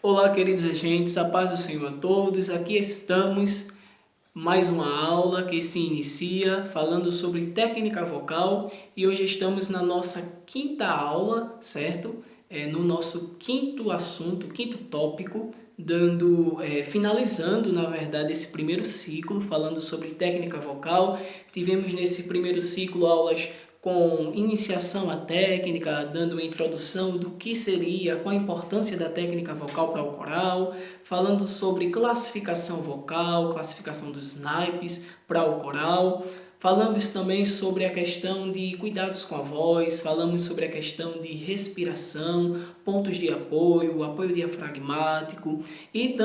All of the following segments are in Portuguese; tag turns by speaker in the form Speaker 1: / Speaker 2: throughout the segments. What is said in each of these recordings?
Speaker 1: Olá, queridos agentes, a paz do Senhor a todos. Aqui estamos, mais uma aula que se inicia falando sobre técnica vocal e hoje estamos na nossa quinta aula, certo? No nosso quinto assunto, quinto tópico, finalizando, na verdade, esse primeiro ciclo falando sobre técnica vocal. Tivemos nesse primeiro ciclo aulas com iniciação à técnica, dando uma introdução do que seria, qual a importância da técnica vocal para o coral, falando sobre classificação vocal, classificação dos naipes para o coral. Falamos também sobre a questão de cuidados com a voz, falamos sobre a questão de respiração, pontos de apoio, apoio diafragmático e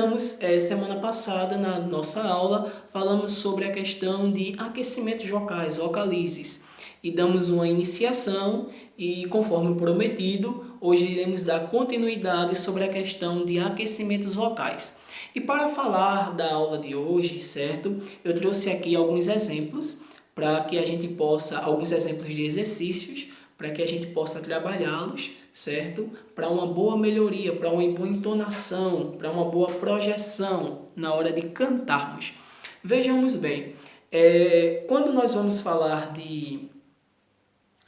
Speaker 1: semana passada, na nossa aula, falamos sobre a questão de aquecimentos vocais, vocalizes e damos uma iniciação e, conforme prometido, hoje iremos dar continuidade sobre a questão de aquecimentos vocais. E para falar da aula de hoje, certo? Eu trouxe aqui alguns exemplos para que a gente possa, alguns exemplos de exercícios, para que a gente possa trabalhá-los, certo? Para uma boa melhoria, para uma boa entonação, para uma boa projeção na hora de cantarmos. Vejamos bem, quando nós vamos falar de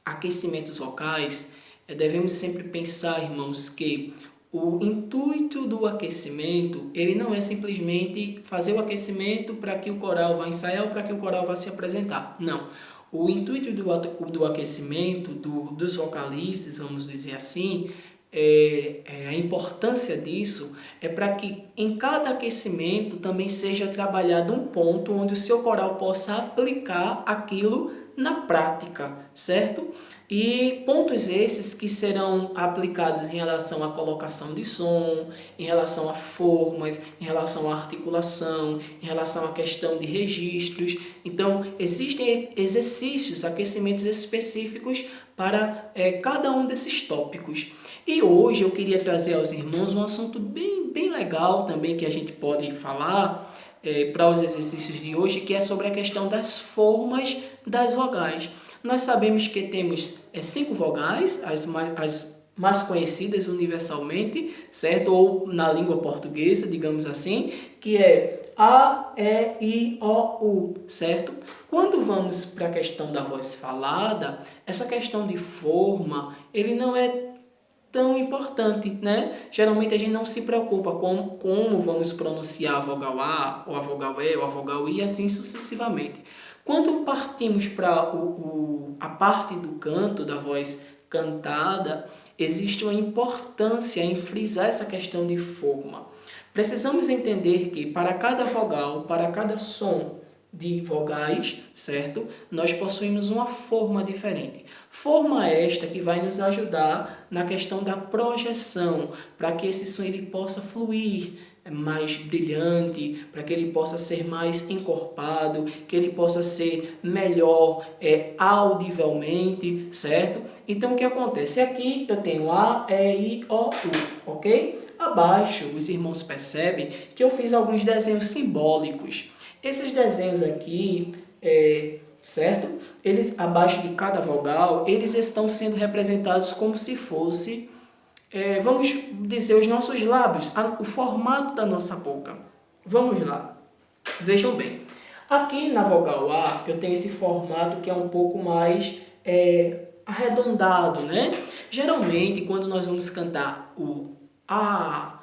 Speaker 1: aquecimentos vocais, devemos sempre pensar, irmãos, que o intuito do aquecimento, ele não é simplesmente fazer o aquecimento para que o coral vá ensaiar ou para que o coral vá se apresentar. Não. O intuito do aquecimento, dos vocalistas, vamos dizer assim, a importância disso é para que em cada aquecimento também seja trabalhado um ponto onde o seu coral possa aplicar aquilo na prática, certo? E pontos esses que serão aplicados em relação à colocação de som, em relação a formas, em relação à articulação, em relação à questão de registros. Então, existem exercícios, aquecimentos específicos para cada um desses tópicos. E hoje eu queria trazer aos irmãos um assunto bem legal também que a gente pode falar para os exercícios de hoje, que é sobre a questão das formas das vogais. Nós sabemos que temos 5 vogais, as mais conhecidas universalmente, certo? Ou na língua portuguesa, digamos assim, que é A, E, I, O, U, certo? Quando vamos para a questão da voz falada, essa questão de forma, ele não é tão importante, né? Geralmente a gente não se preocupa com como vamos pronunciar a vogal A, ou a vogal E, ou a vogal I, assim sucessivamente. Quando partimos para a parte do canto, da voz cantada, existe uma importância em frisar essa questão de forma. Precisamos entender que para cada vogal, para cada som de vogais, certo? Nós possuímos uma forma diferente. Forma esta que vai nos ajudar na questão da projeção, para que esse som ele possa fluir mais brilhante, para que ele possa ser mais encorpado, que ele possa ser melhor audivelmente, certo? Então, o que acontece? Aqui eu tenho A, E, I, O, U, ok? Abaixo, os irmãos percebem que eu fiz alguns desenhos simbólicos. Esses desenhos aqui, certo? Eles, abaixo de cada vogal, eles estão sendo representados como se fosse, vamos dizer, os nossos lábios, o formato da nossa boca. Vamos lá. Vejam bem. Aqui na vogal A, eu tenho esse formato que é um pouco mais arredondado, né? Geralmente, quando nós vamos cantar o A,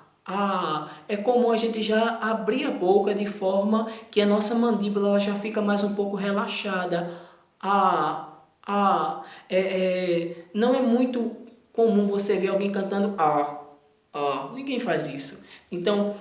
Speaker 1: é comum a gente já abrir a boca de forma que a nossa mandíbula ela já fica mais um pouco relaxada. Não é muito comum você ver alguém cantando ninguém faz isso. Então,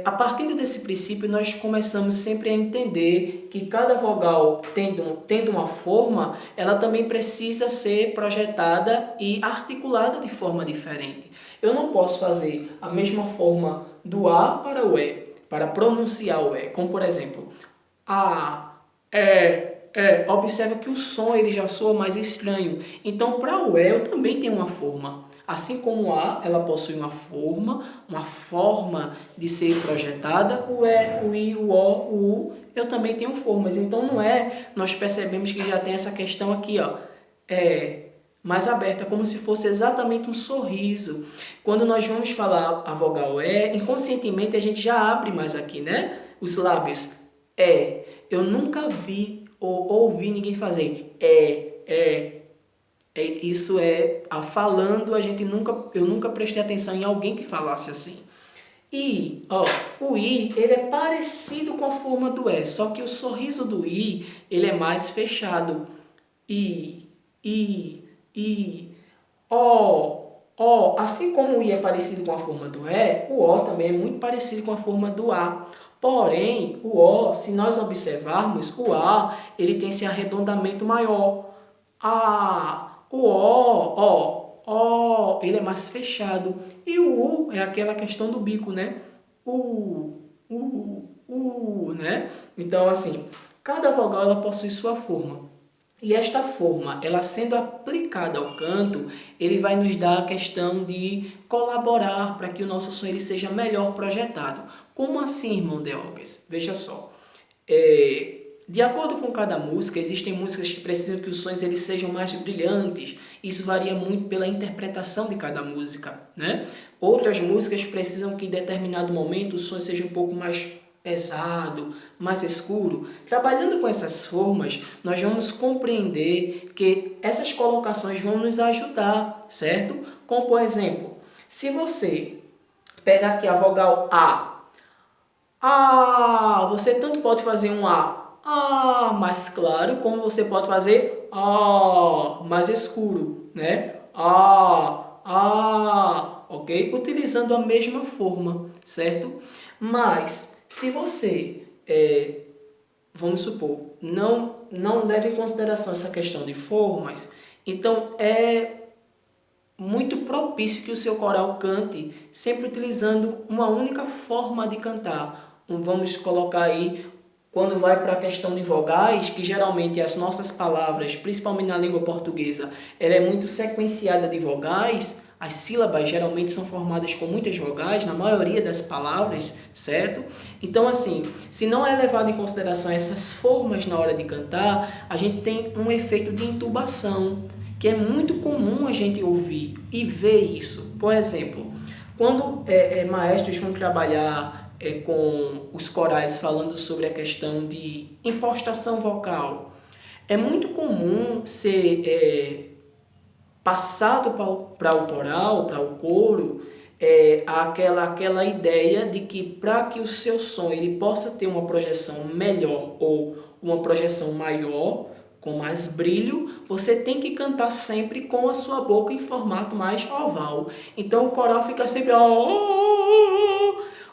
Speaker 1: a partir desse princípio, nós começamos sempre a entender que cada vogal tendo uma forma, ela também precisa ser projetada e articulada de forma diferente. Eu não posso fazer a mesma forma do A para o E, para pronunciar o E, como por exemplo, observa que o som ele já soa mais estranho. Então, para o E, eu também tenho uma forma. Assim como o A, ela possui uma forma de ser projetada, o E, o I, o O, o U, eu também tenho formas. Então, nós percebemos que já tem essa questão aqui, mais aberta, como se fosse exatamente um sorriso. Quando nós vamos falar a vogal E, inconscientemente a gente já abre mais aqui, né? Os lábios. É. Eu nunca vi ou ouvi ninguém fazer isso falando, eu nunca prestei atenção em alguém que falasse assim. I, ó, o I, ele é parecido com a forma do E, só que o sorriso do I, ele é mais fechado. I, O. Assim como o I é parecido com a forma do E, o O também é muito parecido com a forma do A. Porém, o O, se nós observarmos, o A, ele tem esse arredondamento maior. Ele é mais fechado. E o U é aquela questão do bico, né? Né? Então, assim, cada vogal ela possui sua forma. E esta forma, ela sendo aplicada ao canto, ele vai nos dar a questão de colaborar para que o nosso som ele seja melhor projetado. Como assim, irmão Deogas? Veja só. De acordo com cada música, existem músicas que precisam que os sons eles sejam mais brilhantes. Isso varia muito pela interpretação de cada música, né? Outras músicas precisam que em determinado momento o som seja um pouco mais pesado, mais escuro. Trabalhando com essas formas, nós vamos compreender que essas colocações vão nos ajudar, certo? Como, por exemplo, se você pegar aqui a vogal A, você tanto pode fazer um A mais claro, como você pode fazer A mais escuro, né? Ok? Utilizando a mesma forma, certo? Mas, se você, vamos supor, não leva em consideração essa questão de formas, então é muito propício que o seu coral cante sempre utilizando uma única forma de cantar. Vamos colocar aí, quando vai para a questão de vogais, que geralmente as nossas palavras, principalmente na língua portuguesa, ela é muito sequenciada de vogais. As sílabas geralmente são formadas com muitas vogais, na maioria das palavras, certo? Então, assim, se não é levado em consideração essas formas na hora de cantar, a gente tem um efeito de intubação, que é muito comum a gente ouvir e ver isso. Por exemplo, quando maestros vão trabalhar com os corais falando sobre a questão de impostação vocal, é muito comum ser passado para o coral, para o coro, aquela ideia de que para que o seu som ele possa ter uma projeção melhor ou uma projeção maior, com mais brilho, você tem que cantar sempre com a sua boca em formato mais oval. Então o coral fica sempre...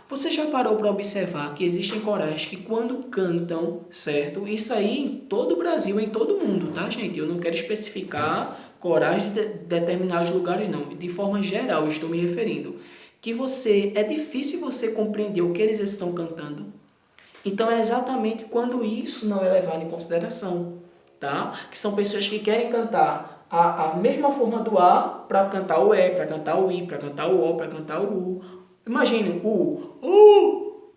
Speaker 1: Você já parou para observar que existem corais que quando cantam, certo? Isso aí em todo o Brasil, em todo o mundo, tá, gente? Eu não quero especificar corais de determinados lugares, não. De forma geral, estou me referindo. Que é difícil você compreender o que eles estão cantando. Então é exatamente quando isso não é levado em consideração, tá? Que são pessoas que querem cantar a mesma forma do A para cantar o E, para cantar o I, para cantar o O, para cantar o U. Imagine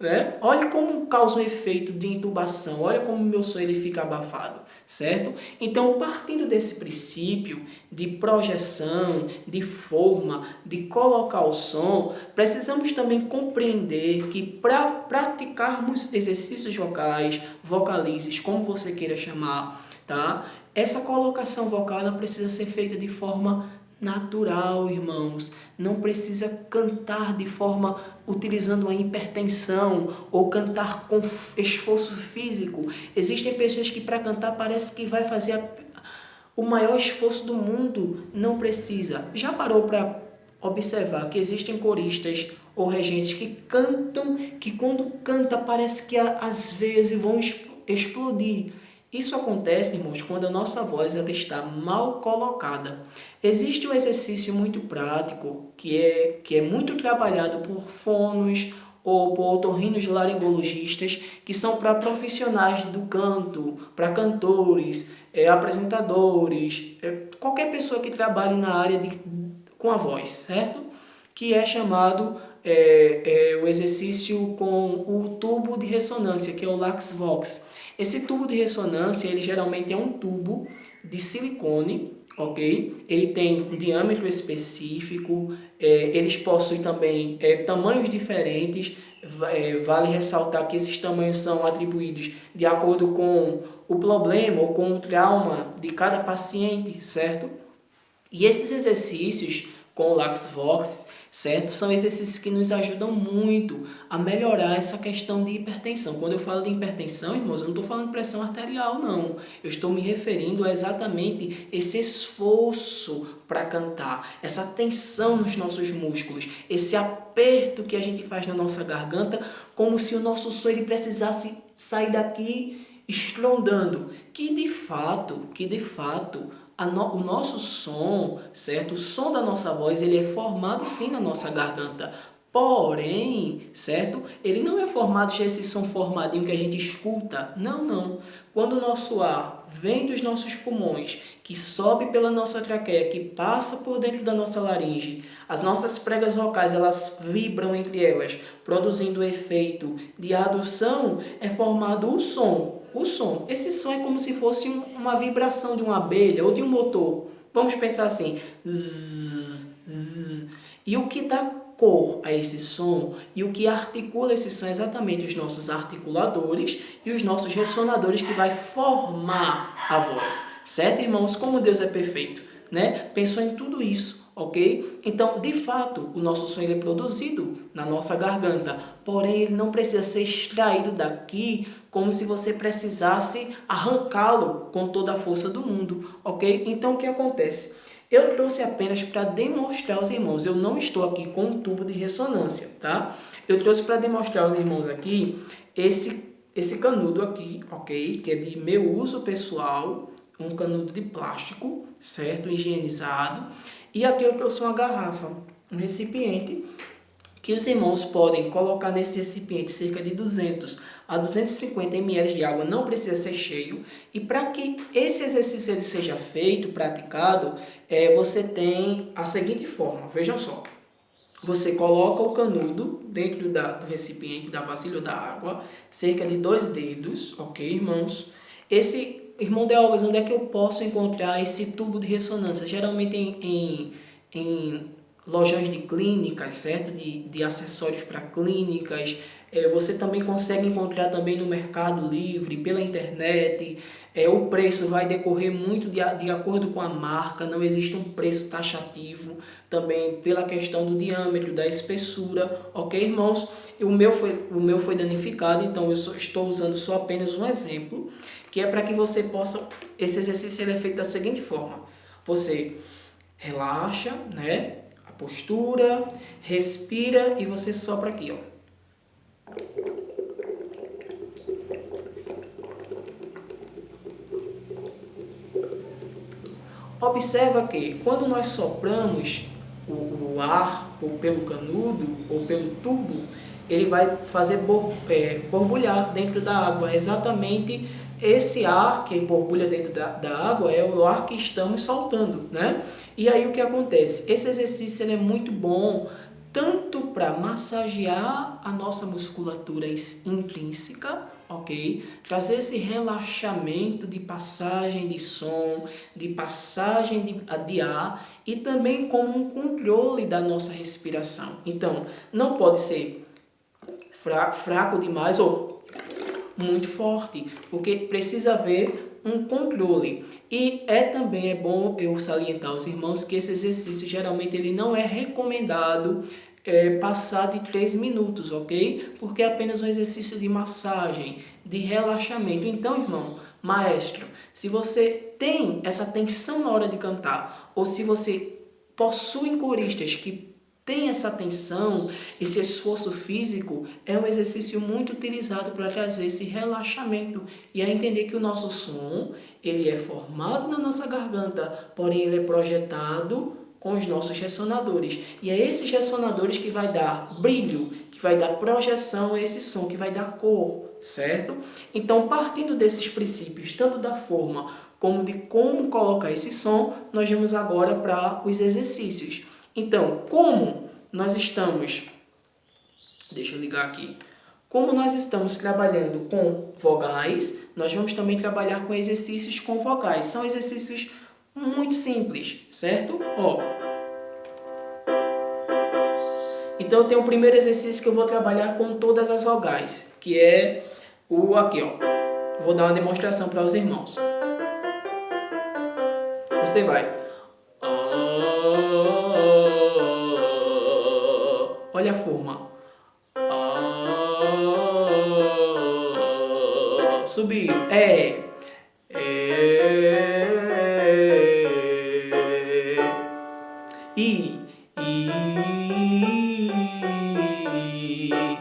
Speaker 1: né? Olha como causa um efeito de intubação, olha como o meu som ele fica abafado, certo? Então, partindo desse princípio de projeção, de forma, de colocar o som, precisamos também compreender que para praticarmos exercícios vocais, vocalizes, como você queira chamar, tá? Essa colocação vocal ela precisa ser feita de forma natural, irmãos. Não precisa cantar de forma utilizando uma hipertensão ou cantar com esforço físico. Existem pessoas que para cantar parece que vai fazer o maior esforço do mundo. Não precisa. Já parou para observar que existem coristas ou regentes que cantam, que quando canta parece que as veias vão explodir. Isso acontece, irmãos, quando a nossa voz ela está mal colocada. Existe um exercício muito prático que é muito trabalhado por fonos ou por otorrinos laringologistas, que são para profissionais do canto, para cantores, apresentadores, qualquer pessoa que trabalhe na área com a voz, certo? Que é chamado o exercício com o tubo de ressonância, que é o Lax Vox. Esse tubo de ressonância, ele geralmente é um tubo de silicone, ok? Ele tem um diâmetro específico, eles possuem também tamanhos diferentes. Vale ressaltar que esses tamanhos são atribuídos de acordo com o problema ou com o trauma de cada paciente, certo? E esses exercícios com o LaxVox, certo? São exercícios que nos ajudam muito a melhorar essa questão de hipertensão. Quando eu falo de hipertensão, irmãos, eu não estou falando de pressão arterial, não. Eu estou me referindo a exatamente esse esforço para cantar, essa tensão nos nossos músculos, esse aperto que a gente faz na nossa garganta, como se o nosso som ele precisasse sair daqui estrondando, que de fato, o nosso som, certo? O som da nossa voz, ele é formado sim na nossa garganta. Porém, certo? Ele não é formado já esse som formadinho que a gente escuta. Não, não. Quando o nosso ar vem dos nossos pulmões, que sobe pela nossa traqueia, que passa por dentro da nossa laringe, as nossas pregas vocais, elas vibram entre elas, produzindo o efeito de adução, é formado o som. O som. Esse som é como se fosse uma vibração de uma abelha ou de um motor. Vamos pensar assim. Zzz, zzz. E o que dá cor a esse som e o que articula esse som é exatamente os nossos articuladores e os nossos ressonadores que vai formar a voz. Certo, irmãos? Como Deus é perfeito, né? Pensou em tudo isso, ok? Então, de fato, o nosso som ele é produzido na nossa garganta, porém ele não precisa ser extraído daqui como se você precisasse arrancá-lo com toda a força do mundo, ok? Então, o que acontece? Eu trouxe apenas para demonstrar aos irmãos, eu não estou aqui com um tubo de ressonância, tá? Eu trouxe para demonstrar aos irmãos aqui esse canudo aqui, ok? Que é de meu uso pessoal, um canudo de plástico, certo? Higienizado. E aqui eu trouxe uma garrafa, um recipiente, que os irmãos podem colocar nesse recipiente cerca de 200 a 250 ml de água, não precisa ser cheio. E para que esse exercício ele seja feito, praticado, você tem a seguinte forma, vejam só. Você coloca o canudo dentro do recipiente, da vasilha da água, cerca de 2 dedos, ok, irmãos? Irmão Deogas, onde é que eu posso encontrar esse tubo de ressonância? Geralmente em lojões de clínicas, certo? De acessórios para clínicas. Você também consegue encontrar também no Mercado Livre, pela internet. O preço vai decorrer muito de acordo com a marca, não existe um preço taxativo. Também pela questão do diâmetro, da espessura, ok, irmãos? O meu foi danificado, então eu estou usando só apenas um exemplo, que é para que você possa, esse exercício ele é feito da seguinte forma. Você relaxa, né? A postura, respira e você sopra aqui, ó. Observa que quando nós sopramos o ar ou pelo canudo ou pelo tubo, ele vai fazer borbulhar dentro da água. Exatamente esse ar que borbulha dentro da água é o ar que estamos soltando, né? E aí o que acontece? Esse exercício ele é muito bom tanto para massagear a nossa musculatura intrínseca, ok? Trazer esse relaxamento de passagem de som, de passagem de ar e também como um controle da nossa respiração. Então, não pode ser fraco demais ou muito forte, porque precisa haver um controle. E também é bom eu salientar aos irmãos que esse exercício geralmente ele não é recomendado passar de 3 minutos, ok? Porque é apenas um exercício de massagem, de relaxamento. Então, irmão, maestro, se você tem essa tensão na hora de cantar, ou se você possui coristas que tem essa tensão, esse esforço físico, é um exercício muito utilizado para trazer esse relaxamento e a entender que o nosso som, ele é formado na nossa garganta, porém ele é projetado com os nossos ressonadores. E é esses ressonadores que vai dar brilho, que vai dar projeção a esse som, que vai dar cor, certo? Então, partindo desses princípios, tanto da forma como de como colocar esse som, nós vamos agora para os exercícios. Então, como nós estamos... Deixa eu ligar aqui. Como nós estamos trabalhando com vogais, nós vamos também trabalhar com exercícios com vogais. São exercícios Muito simples, certo? Ó. Então eu tenho o primeiro exercício que eu vou trabalhar com todas as vogais, que é o aqui, ó. Vou dar uma demonstração para os irmãos. Você vai. Olha a forma. Subiu. I.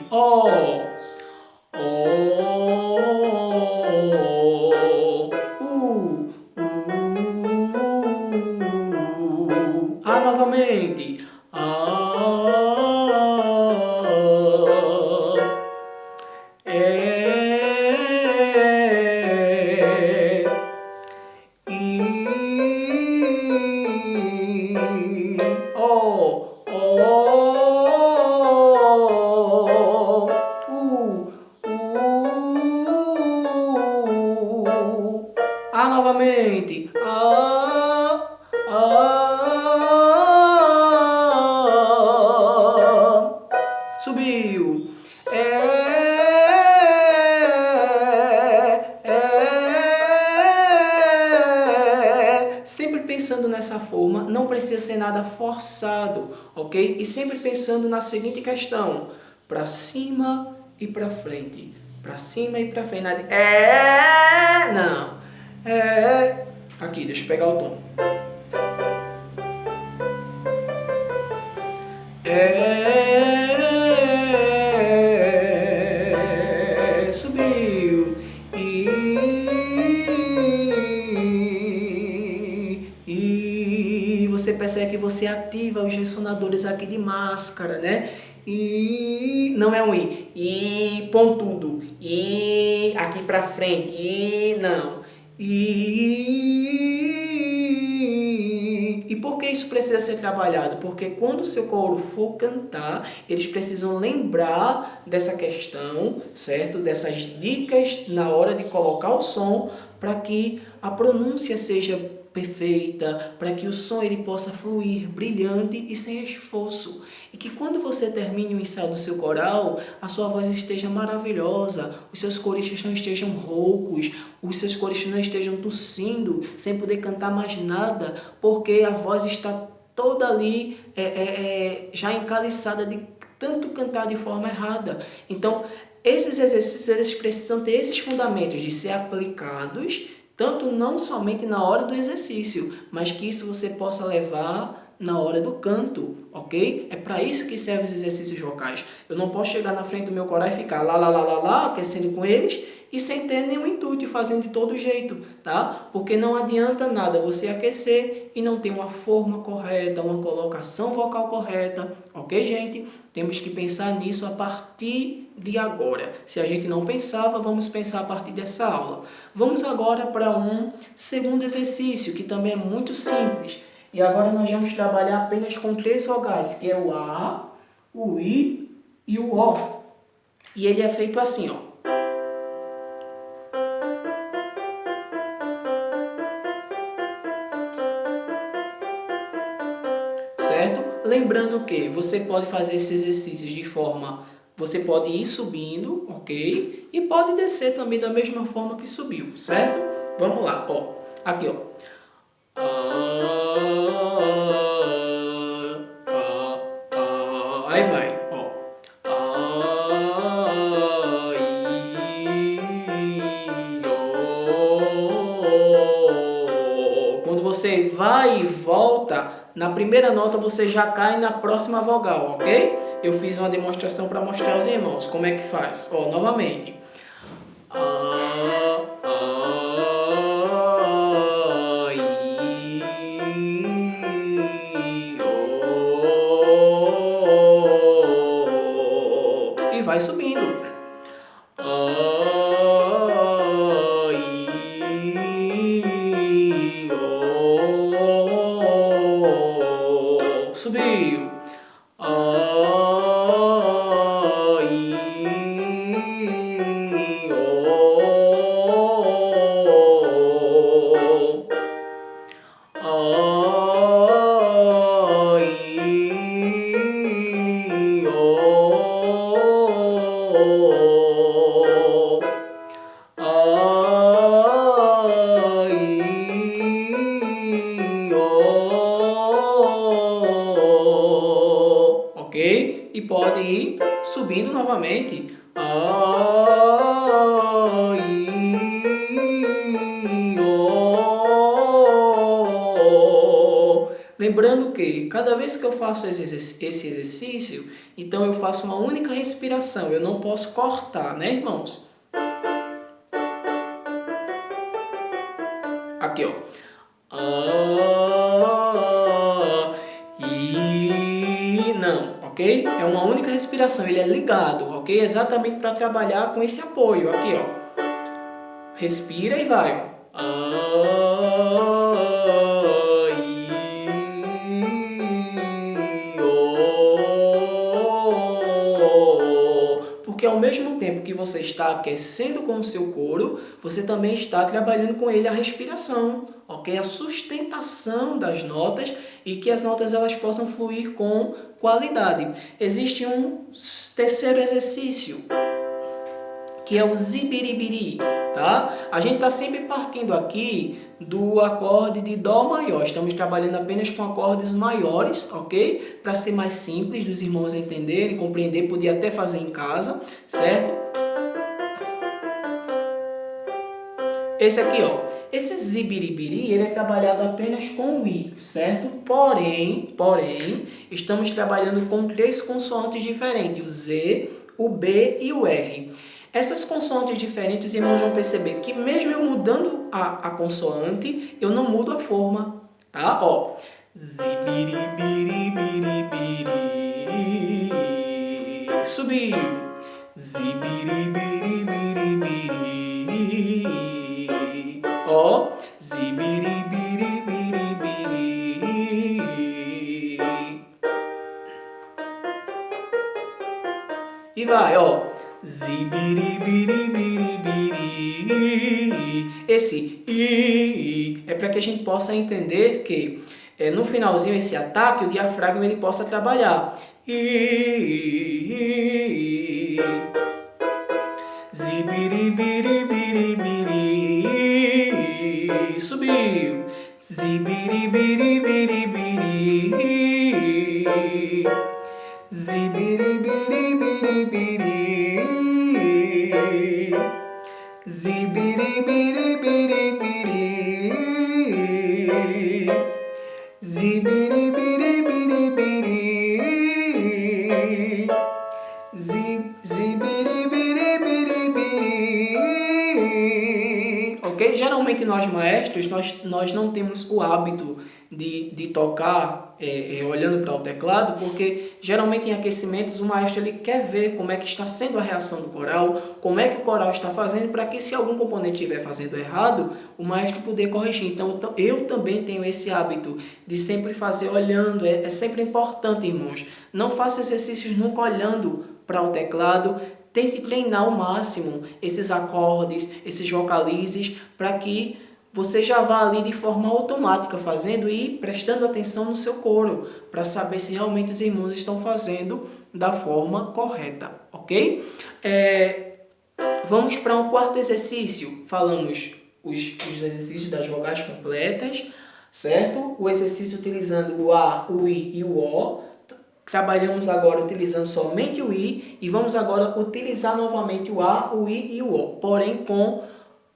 Speaker 1: O. Novamente. Novamente. Subiu. Sempre pensando nessa forma, não precisa ser nada forçado, ok? E sempre pensando na seguinte questão: para cima e para frente, para cima e para frente. Não. Aqui, deixa eu pegar o tom. Subiu. E você percebe que você ativa os ressonadores aqui de máscara, né? E não é um I pontudo. E aqui pra frente. E não. E por que isso precisa ser trabalhado? Porque quando o seu coro for cantar, eles precisam lembrar dessa questão, certo? Dessas dicas na hora de colocar o som, para que a pronúncia seja perfeita, para que o som ele possa fluir brilhante e sem esforço. E que quando você termine o ensaio do seu coral, a sua voz esteja maravilhosa, os seus coristas não estejam roucos, os seus coristas não estejam tossindo, sem poder cantar mais nada, porque a voz está toda ali já encaliçada de tanto cantar de forma errada. Então, esses exercícios eles precisam ter esses fundamentos de ser aplicados, tanto não somente na hora do exercício, mas que isso você possa levar na hora do canto, ok? É para isso que servem os exercícios vocais. Eu não posso chegar na frente do meu coral e ficar lá, aquecendo com eles e sem ter nenhum intuito e fazendo de todo jeito, tá? Porque não adianta nada você aquecer e não ter uma forma correta, uma colocação vocal correta, ok, gente? Temos que pensar nisso a partir de agora. Se a gente não pensava, vamos pensar a partir dessa aula. Vamos agora para um segundo exercício, que também é muito simples. E agora nós vamos trabalhar apenas com 3 vogais, que é o A, o I e o O. E ele é feito assim, ó. Certo? Lembrando que você pode fazer esses exercícios de forma... Você pode ir subindo, ok? E pode descer também da mesma forma que subiu, certo? Vamos lá, ó. Aqui, ó. Aí vai, ó. Quando você vai e volta, na primeira nota você já cai na próxima vogal, ok? Eu fiz uma demonstração para mostrar aos irmãos como é que faz. Ó, novamente. E vai subindo. Subiu. Ok? E pode ir subindo novamente. Lembrando que cada vez que eu faço esse exercício, então eu faço uma única respiração, eu não posso cortar, né, irmãos? Aqui, ó. Não, ok? É uma única respiração, ele é ligado, ok? Exatamente para trabalhar com esse apoio, aqui, ó. Respira e vai. Porque ao mesmo tempo que você está aquecendo com o seu couro, você também está trabalhando com ele a respiração, ok? A sustentação das notas e que as notas elas possam fluir com qualidade. Existe um terceiro exercício, que é o zibiribiri, tá? A gente está sempre partindo aqui do acorde de Dó maior. Estamos trabalhando apenas com acordes maiores, ok? Para ser mais simples dos irmãos entenderem, compreender, poder até fazer em casa, certo? Esse aqui, ó. Esse zibiribiri, ele é trabalhado apenas com o I, certo? Porém, estamos trabalhando com 3 consoantes diferentes, o Z, o B e o R. Essas consoantes diferentes, os irmãos vão perceber que mesmo eu mudando a consoante, eu não mudo a forma, tá? Ó, zibiribiribiribiri, subiu, zibiribiribiribiri, ó, zibiribiribiribiri, e vai, ó. Zibiribiribiribiri. Esse I é para que a gente possa entender que no finalzinho esse ataque, o diafragma ele possa trabalhar. Zibiribiribiribiri. Subiu. Zibiribiribiribiri. Zibiribiribiribiri. Zibiribiribiribiri. Zibiribiribiribiri. Zibiribiribiribiri. Ok? Geralmente nós maestros, nós não temos o hábito de tocar olhando para o teclado, porque geralmente em aquecimentos o maestro ele quer ver como é que está sendo a reação do coral, como é que o coral está fazendo, para que se algum componente estiver fazendo errado, o maestro poder corrigir. Então eu também tenho esse hábito de sempre fazer olhando, é sempre importante, irmãos. Não faça exercícios nunca olhando para o teclado, tente treinar ao máximo esses acordes, esses vocalizes, para que você já vá ali de forma automática fazendo e prestando atenção no seu coro, para saber se realmente os irmãos estão fazendo da forma correta, ok? Vamos para um quarto exercício. Falamos os exercícios das vogais completas, certo? O exercício utilizando o A, o I e o O. Trabalhamos agora utilizando somente o I e vamos agora utilizar novamente o A, o I e o O, porém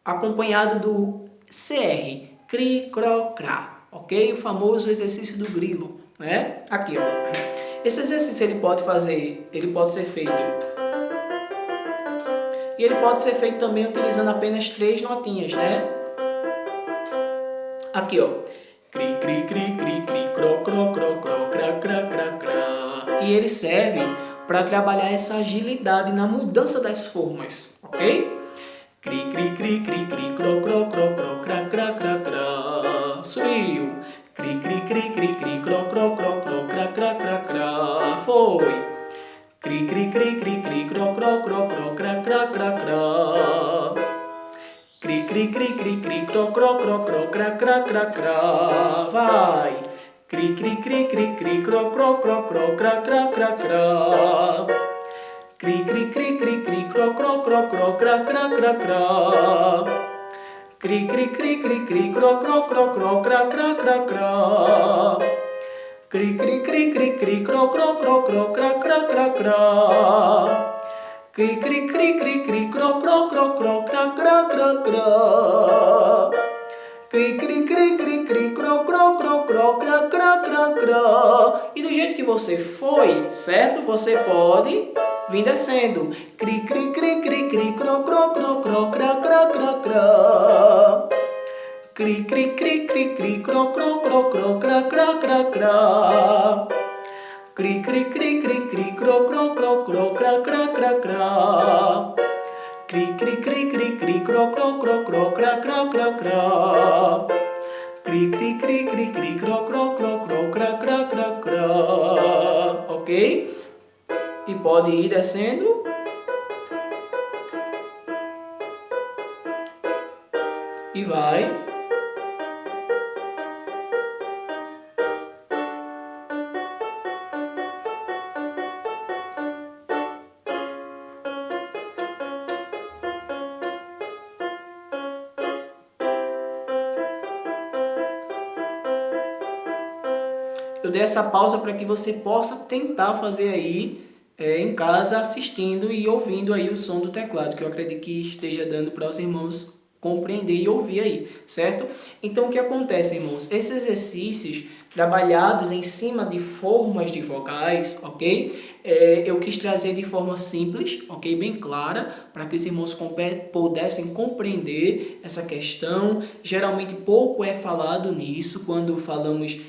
Speaker 1: acompanhado do CR, cri, cro, crá, ok? O famoso exercício do grilo, né? Aqui, ó. Esse exercício ele pode ser feito e ele pode ser feito também utilizando apenas 3 notinhas, né? Aqui, ó. Cri, cri, cri, cri, cri, cro, cro, cro, cro, cra, cra, cra, cra. E ele serve para trabalhar essa agilidade na mudança das formas, ok? Cri, cri, cri, cri, cri, cro, cro, cro, cro, cra, cra, cra, cra. Subiu. Cri, cri, cri, cri, cri, cro, cro, cro, cro, cra, cra, cra, cra. Foi. Cri, cri, cri, cri, cri, cro, cro, cro, cro, cra, cra, cra, cra. Cri, cri, cri, cri, cri, cro, cro, cro, cro, cra, cra, cra, cra. Vai. Cri, cri, cri, cri, cri, cro, cro, cro, cro, cra, cra, cra, cra. Cri, cri, cri, cri, cri, cro, cro, cro, cro, cra, cra, cra, cra. Cri, cri, cri, cri, cri, cro, cro, cro, cro, cra, cra, cra, cra. Cri, cri, cri, cri, cri, cro, cro, cro, cro, cra, cra, cra, cra. Cri, cri, cri, cri, cri, cro, cro, cro, cro, cra, cra, cra, cra. Cri, cri, cri, cri, cri, cro, cro, cro, cro, cra, cra, cra, cra. E do jeito que você foi, certo? Você pode vir descendo. Cri, cri, cri, cri, cri, cro, cro, cro, cro, cra, cra, cra, cra. Cri, cri, cri, cri, cri, cro, cro, cro, cro, cra, cra, cra, cra. Cri, cri, cri, cri, cri, cro, cro, cro, cro, cra, cra, cra, cra. Cri, cri, cri, cri, cri, cro, cro, cro, cro, cra, cra, cra, cra. Cri, cri, cri, cri, cri, cro, cro, cro, cro, cra, cra, cra, cra. Ok? E pode ir descendo. E vai. Eu dei essa pausa para que você possa tentar fazer aí em casa, assistindo e ouvindo aí o som do teclado, que eu acredito que esteja dando para os irmãos compreender e ouvir aí, certo? Então, o que acontece, irmãos? Esses exercícios trabalhados em cima de formas de vogais, ok? Eu quis trazer de forma simples, ok? Bem clara, para que os irmãos pudessem compreender essa questão. Geralmente pouco é falado nisso quando falamos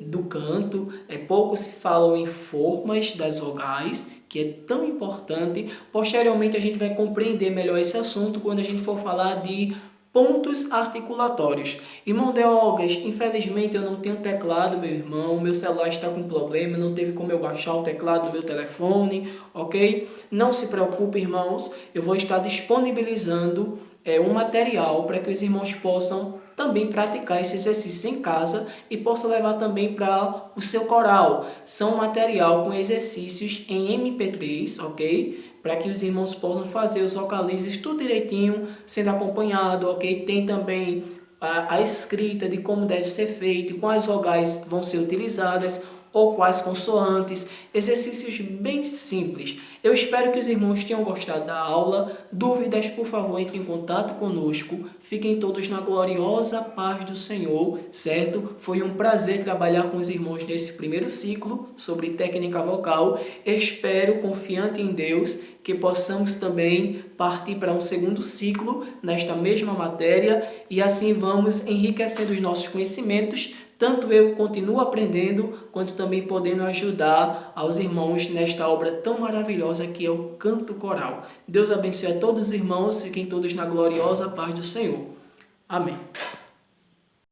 Speaker 1: do canto, pouco se falam em formas das vogais, que é tão importante. Posteriormente a gente vai compreender melhor esse assunto quando a gente for falar de pontos articulatórios. Irmão Deogas, infelizmente eu não tenho teclado, meu irmão, meu celular está com problema, não teve como eu baixar o teclado do meu telefone, ok? Não se preocupe, irmãos, eu vou estar disponibilizando um material para que os irmãos possam também praticar esse exercício em casa e possa levar também para o seu coral. São material com exercícios em MP3, ok? Para que os irmãos possam fazer os vocalizes tudo direitinho, sendo acompanhado, ok? Tem também a escrita de como deve ser feito, quais vogais vão ser utilizadas, ou quais consoantes, exercícios bem simples. Eu espero que os irmãos tenham gostado da aula. Dúvidas, por favor, entre em contato conosco. Fiquem todos na gloriosa paz do Senhor, certo? Foi um prazer trabalhar com os irmãos nesse primeiro ciclo sobre técnica vocal. Espero, confiante em Deus, que possamos também partir para um segundo ciclo nesta mesma matéria e assim vamos enriquecendo os nossos conhecimentos. Tanto eu continuo aprendendo, quanto também podendo ajudar aos irmãos nesta obra tão maravilhosa que é o canto coral. Deus abençoe a todos os irmãos, fiquem todos na gloriosa paz do Senhor. Amém.